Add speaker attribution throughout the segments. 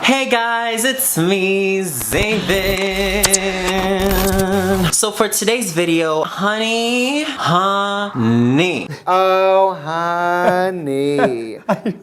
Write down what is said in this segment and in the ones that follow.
Speaker 1: Hey guys, it's me, Zaven. So for today's video, honey.
Speaker 2: Oh, honey.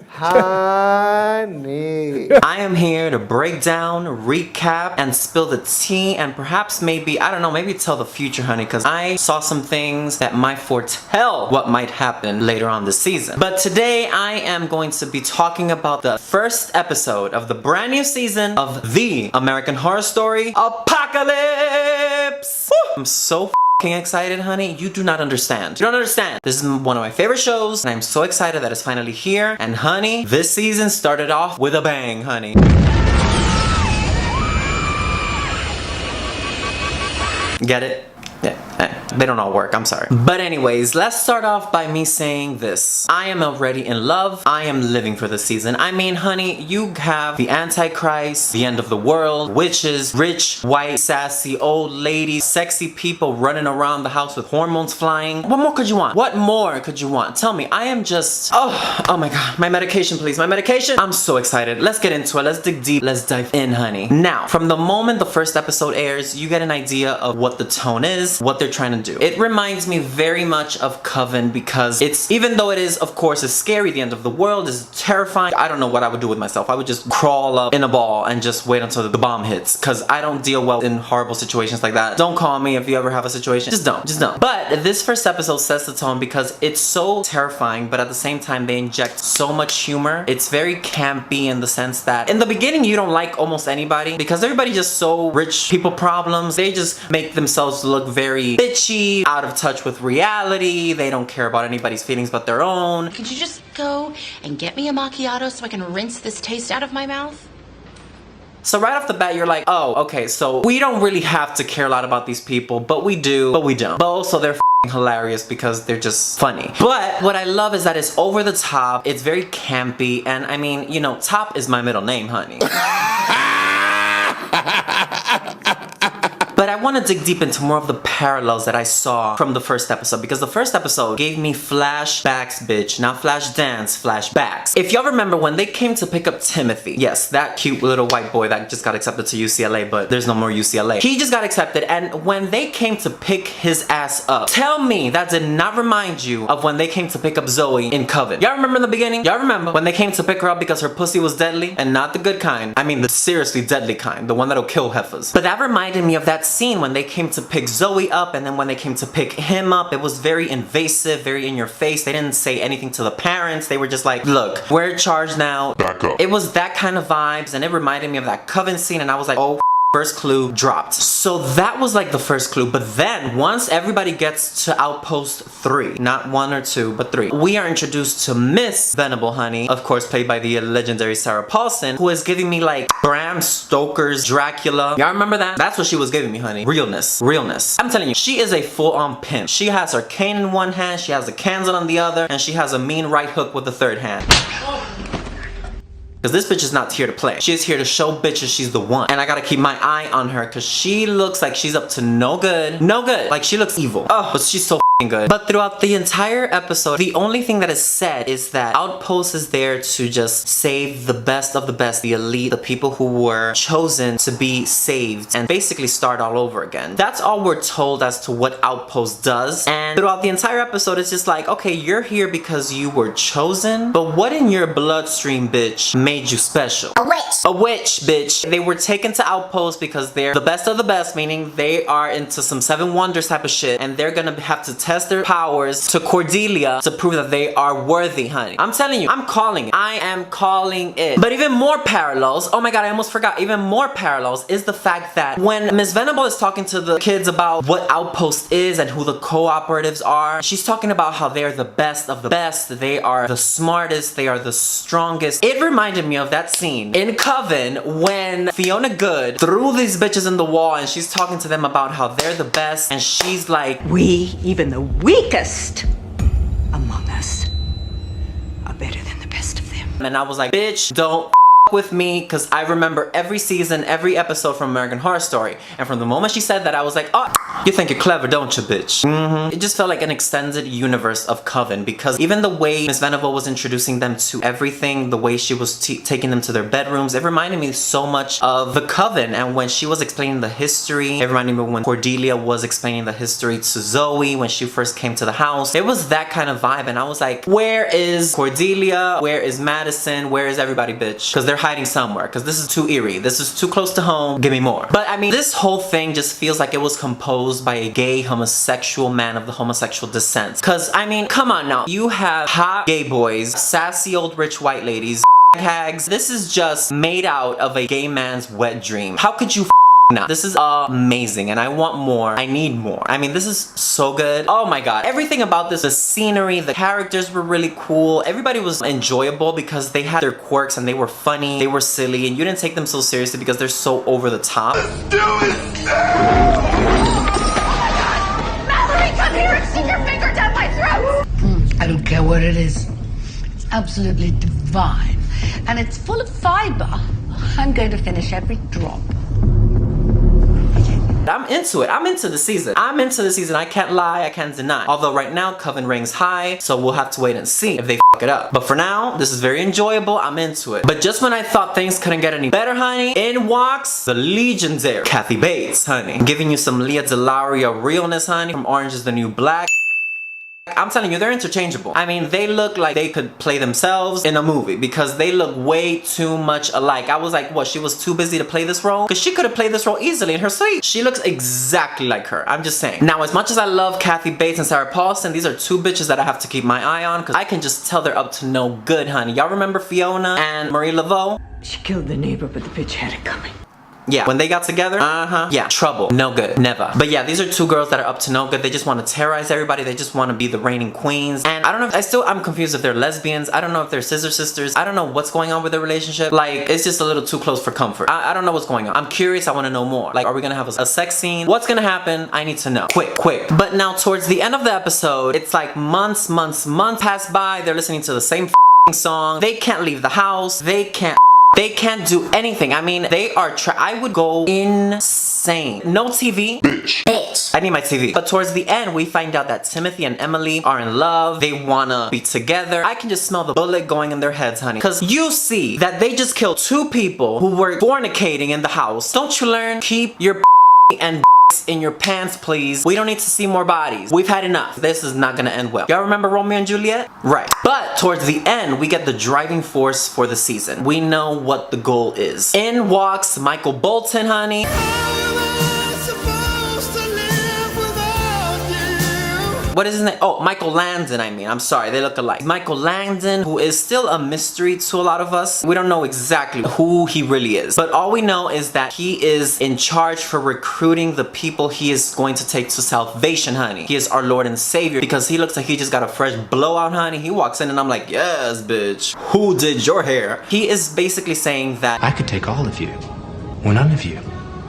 Speaker 2: Honey.
Speaker 1: I am here to break down, recap, and spill the tea, and perhaps maybe, I don't know, maybe tell the future, honey, because I saw some things that might foretell what might happen later on this season. But today, I am going to be talking about the first episode of the brand new season of the American Horror Story Apocalypse. Woo! I'm so f***ing excited, honey. You do not understand. You don't understand. This is one of my favorite shows, and I'm so excited that it's finally here. And honey, this season started off with a bang, honey. Get it? Yeah, they don't all work, I'm sorry. But anyways, let's start off by me saying this. I am already in love. I am living for this season. I mean, honey, you have the Antichrist, the end of the world, witches, rich, white, sassy, old ladies, sexy people running around the house with hormones flying. What more could you want? What more could you want? Tell me, I am just, oh my God. My medication, please, my medication. I'm so excited. Let's get into it. Let's dig deep. Let's dive in, honey. Now, from the moment the first episode airs, you get an idea of what the tone is, what they're trying to do. It reminds me very much of Coven because it's, even though it is, of course, it's scary, the end of the world is terrifying. I don't know what I would do with myself. I would just crawl up in a ball and just wait until the bomb hits because I don't deal well in horrible situations like that. Don't call me if you ever have a situation. Just don't. But this first episode sets the tone because it's so terrifying, but at the same time, they inject so much humor. It's very campy in the sense that in the beginning, you don't like almost anybody because everybody just so rich people problems. They just make themselves look very bitchy, out of touch with reality. They don't care about anybody's feelings but their own.
Speaker 3: Could you just go and get me a macchiato so I can rinse this taste out of my mouth?
Speaker 1: So right off the bat, you're like, oh, okay, so we don't really have to care a lot about these people, but we do, but we don't. But also they're hilarious because they're just funny. But what I love is that it's over the top, it's very campy, and I mean, you know, Top is my middle name, honey. But I want to dig deep into more of the parallels that I saw from the first episode because the first episode gave me flashbacks, bitch. Not flash dance, flashbacks. If y'all remember when they came to pick up Timothy, yes, that cute little white boy that just got accepted to UCLA, but there's no more UCLA. He just got accepted, and when they came to pick his ass up, tell me that did not remind you of when they came to pick up Zoe in Coven. Y'all remember in the beginning? Y'all remember when they came to pick her up because her pussy was deadly and not the good kind? I mean the seriously deadly kind, the one that'll kill heifers. But that reminded me of that scene when they came to pick Zoe up, and then when they came to pick him up, it was very invasive, very in your face. They didn't say anything to the parents. They were just like, look, we're in charge now. Back up. It was that kind of vibes, and it reminded me of that Coven scene, and I was like, oh, first clue dropped. So that was like the first clue. But then once everybody gets to Outpost 3, not 1 or 2, but 3, we are introduced to Miss Venable, honey, of course played by the legendary Sarah Paulson, who is giving me like Bram Stoker's Dracula. Y'all remember that? That's what she was giving me, honey. Realness. I'm telling you, she is a full-on pimp. She has her cane in one hand, she has a candle on the other, and she has a mean right hook with the third hand. Because this bitch is not here to play. She is here to show bitches she's the one. And I gotta keep my eye on her because she looks like she's up to no good. No good. Like she looks evil. Oh, but she's so good. But throughout the entire episode, the only thing that is said is that Outpost is there to just save the best of the best, the elite, the people who were chosen to be saved and basically start all over again. That's all we're told as to what Outpost does. And throughout the entire episode, it's just like, okay, you're here because you were chosen, but what in your bloodstream, bitch, made you special?
Speaker 3: A witch.
Speaker 1: A witch, bitch. They were taken to Outpost because they're the best of the best, meaning they are into some 7 wonders type of shit, and they're gonna have to test their powers to Cordelia to prove that they are worthy, honey. I'm telling you, I'm calling it. I am calling it. But even more parallels, oh my God, I almost forgot, even more parallels is the fact that when Miss Venable is talking to the kids about what Outpost is and who the cooperatives are, she's talking about how they're the best of the best, they are the smartest, they are the strongest. It reminded me of that scene in Coven when Fiona Good threw these bitches in the wall and she's talking to them about how they're the best, and she's like,
Speaker 4: we, even the weakest among us, are better than the best of them.
Speaker 1: and I was like, bitch, don't with me because I remember every season, every episode from American Horror Story. And from the moment she said that, I was like, oh, you think you're clever, don't you, bitch? It just felt like an extended universe of Coven, because even the way Miss Venable was introducing them to everything, the way she was taking them to their bedrooms, it reminded me so much of the Coven. And when she was explaining the history, it reminded me when Cordelia was explaining the history to Zoe when she first came to the house. It was that kind of vibe, and I was like, where is Cordelia? Where is Madison? Where is everybody, bitch? Because they're hiding somewhere, because this is too eerie. This is too close to home. Give me more. But I mean, this whole thing just feels like it was composed by a gay homosexual man of the homosexual descent. Because I mean, come on now. You have hot gay boys, sassy old rich white ladies, hags. This is just made out of a gay man's wet dream. How could you not? This is amazing, and I want more. I need more. I mean, this is so good. Oh my god. Everything about this, the scenery, the characters were really cool. Everybody was enjoyable because they had their quirks and they were funny, they were silly, and you didn't take them so seriously because they're so over the top.
Speaker 5: Let's do it
Speaker 6: Mallory, come here and stick your finger down my throat!
Speaker 7: I don't care what it is. It's absolutely divine. And it's full of fiber. I'm going to finish every drop.
Speaker 1: I'm into it. I'm into the season. I'm into the season. I can't lie. I can't deny. Although right now, Coven ranks high, so we'll have to wait and see if they f*** it up. But for now, this is very enjoyable. I'm into it. But just when I thought things couldn't get any better, honey, in walks the legendary Kathy Bates, honey. Giving you some Leah DeLaria realness, honey, from Orange is the New Black. I'm telling you, they're interchangeable. I mean, they look like they could play themselves in a movie because they look way too much alike. I was like, what, she was too busy to play this role? Because she could have played this role easily in her sleep. She looks exactly like her. I'm just saying. Now, as much as I love Kathy Bates and Sarah Paulson, these are two bitches that I have to keep my eye on because I can just tell they're up to no good, honey. Y'all remember Fiona and Marie Laveau?
Speaker 4: She killed the neighbor, but the bitch had it coming.
Speaker 1: Yeah, when they got together, yeah, trouble, no good, never. But yeah, these are two girls that are up to no good. They just want to terrorize everybody. They just want to be the reigning queens. And I don't know, I'm confused if they're lesbians. I don't know if they're scissor sisters. I don't know what's going on with their relationship. Like, it's just a little too close for comfort. I don't know what's going on. I'm curious, I want to know more. Like, are we gonna have a sex scene? What's gonna happen? I need to know. Quick. But now, towards the end of the episode, it's like months pass by. They're listening to the same song. They can't leave the house. They can't do anything. I mean, they are I would go insane. No TV. Bitch. I need my TV. But towards the end, we find out that Timothy and Emily are in love. They wanna be together. I can just smell the bullet going in their heads, honey. Because you see that they just killed two people who were fornicating in the house. Don't you learn? Keep your and in your pants, please. We don't need to see more bodies. We've had enough. This is not gonna end well. Y'all remember Romeo and Juliet? Right. But towards the end, we get the driving force for the season. We know what the goal is. In walks Michael Bolton, honey. What is his name? Oh, Michael Landon, I mean. I'm sorry, they look alike. Michael Landon, who is still a mystery to a lot of us. We don't know exactly who he really is. But all we know is that he is in charge for recruiting the people he is going to take to salvation, honey. He is our Lord and Savior because he looks like he just got a fresh blowout, honey. He walks in and I'm like, yes, bitch. Who did your hair? He is basically saying that
Speaker 8: I could take all of you, or none of you.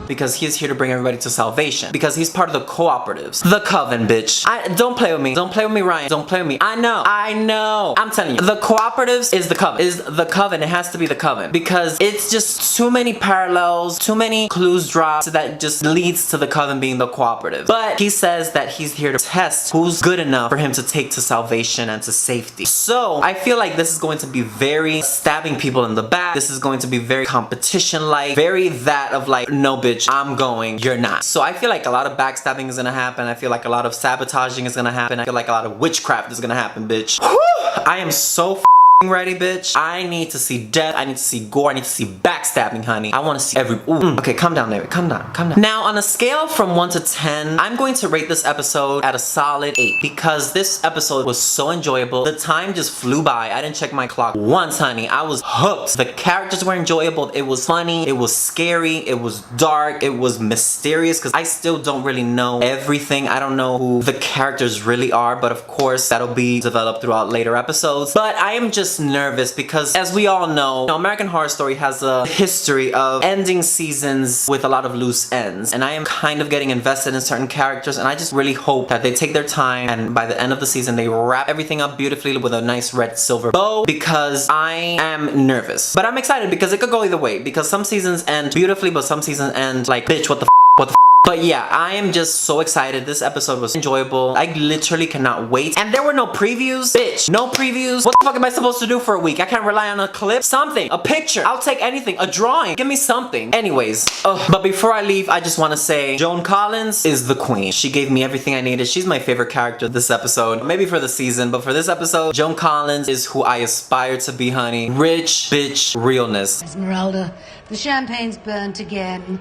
Speaker 1: Because he is here to bring everybody to salvation. Because he's part of the cooperatives. The Coven, bitch. Don't play with me. Don't play with me, Ryan. Don't play with me. I know. I'm telling you. The cooperatives is the Coven. It has to be the Coven. Because it's just too many parallels, too many clues dropped that just leads to the Coven being the cooperative. But he says that he's here to test who's good enough for him to take to salvation and to safety. So I feel like this is going to be very stabbing people in the back. This is going to be very competition-like. Very that of like, no bitch, I'm going, you're not. So I feel like a lot of backstabbing is gonna happen. I feel like a lot of sabotaging is gonna happen. I feel like a lot of witchcraft is gonna happen, bitch. Whew! I am so ready, bitch. I need to see death. I need to see gore. I need to see backstabbing, honey. I want to see every... Ooh. Okay, calm down, David. Calm down. Now, on a scale from 1 to 10, I'm going to rate this episode at a solid 8 because this episode was so enjoyable. The time just flew by. I didn't check my clock once, honey. I was hooked. The characters were enjoyable. It was funny. It was scary. It was dark. It was mysterious because I still don't really know everything. I don't know who the characters really are, but of course, that'll be developed throughout later episodes. But I am just just nervous because, as we all know, American Horror Story has a history of ending seasons with a lot of loose ends, and I am kind of getting invested in certain characters, and I just really hope that they take their time and by the end of the season they wrap everything up beautifully with a nice red silver bow, because I am nervous. But I'm excited because it could go either way, because some seasons end beautifully but some seasons end like, bitch, what the f? But yeah, I am just so excited. This episode was enjoyable. I literally cannot wait. And there were no previews. Bitch, no previews. What the fuck am I supposed to do for a week? I can't rely on a clip? Something. A picture. I'll take anything. A drawing. Give me something. Anyways. But before I leave, I just want to say Joan Collins is the queen. She gave me everything I needed. She's my favorite character this episode. Maybe for the season, but for this episode, Joan Collins is who I aspire to be, honey. Rich, bitch, realness.
Speaker 7: Esmeralda, the champagne's burnt again.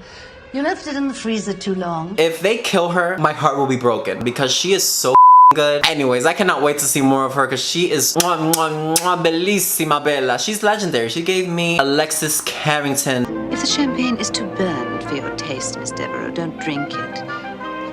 Speaker 7: You left it in the freezer too long.
Speaker 1: If they kill her, my heart will be broken because she is so good. Anyways, I cannot wait to see more of her because she is bellissima bella. She's legendary. She gave me Alexis Carrington.
Speaker 5: If the champagne is too burned for your taste, Miss Devereaux, don't drink it.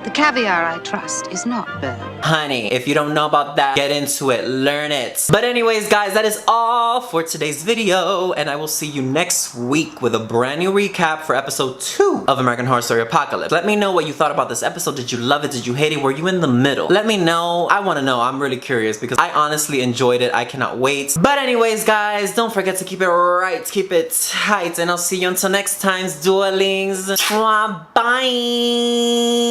Speaker 5: The caviar, I trust, is not burned.
Speaker 1: Honey, if you don't know about that, get into it, learn it. But anyways, guys, that is all for today's video, and I will see you next week with a brand new recap for episode 2 of American Horror Story Apocalypse. Let me know what you thought about this episode. Did you love it? Did you hate it? Were you in the middle? Let me know. I want to know. I'm really curious because I honestly enjoyed it. I cannot wait. But anyways, guys, don't forget to keep it right, keep it tight, and I'll see you until next time's duelings. Bye!